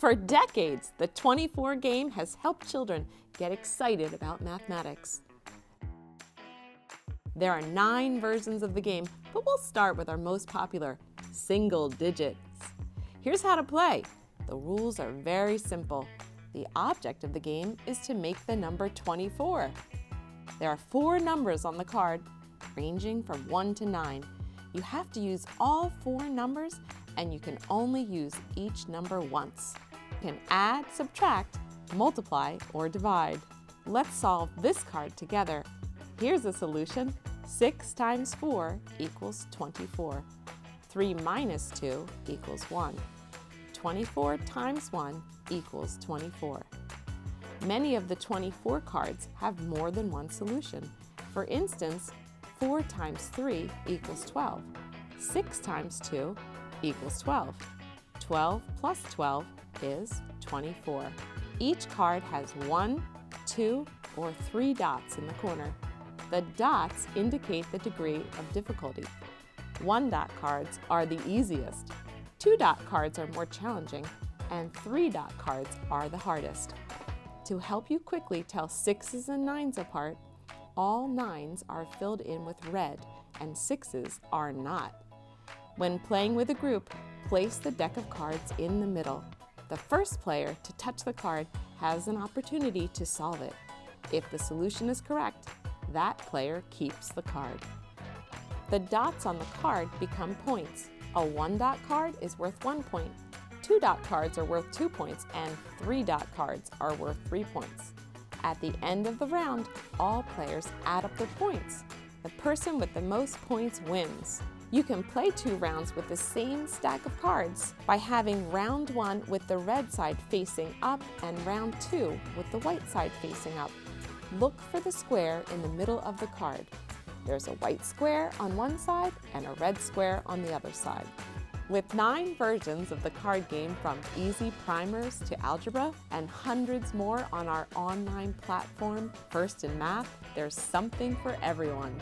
For decades, the 24 game has helped children get excited about mathematics. There are 9 versions of the game, but we'll start with our most popular, single digits. Here's how to play. The rules are very simple. The object of the game is to make the number 24. There are 4 numbers on the card, ranging from 1 to 9. You have to use all 4 numbers, and you can only use each number once. You can add, subtract, multiply, or divide. Let's solve this card together. Here's a solution. 6 times 4 equals 24. 3 minus 2 equals 1. 24 times 1 equals 24. Many of the 24 cards have more than one solution. For instance, 4 times 3 equals 12. 6 times 2 equals 12. 12 plus 12 is 24. Each card has 1, 2, or 3 dots in the corner. The dots indicate the degree of difficulty. 1-dot cards are the easiest. 2-dot cards are more challenging, and 3-dot cards are the hardest. To help you quickly tell 6s and 9s apart, all 9s are filled in with red and 6s are not. When playing with a group, place the deck of cards in the middle. The first player to touch the card has an opportunity to solve it. If the solution is correct, that player keeps the card. The dots on the card become points. A 1-dot card is worth 1 point, 2-dot cards are worth 2 points, and 3-dot cards are worth 3 points. At the end of the round, all players add up their points. The person with the most points wins. You can play 2 rounds with the same stack of cards by having round 1 with the red side facing up and round 2 with the white side facing up. Look for the square in the middle of the card. There's a white square on one side and a red square on the other side. With 9 versions of the card game, from easy primers to algebra and hundreds more on our online platform, First in Math, there's something for everyone.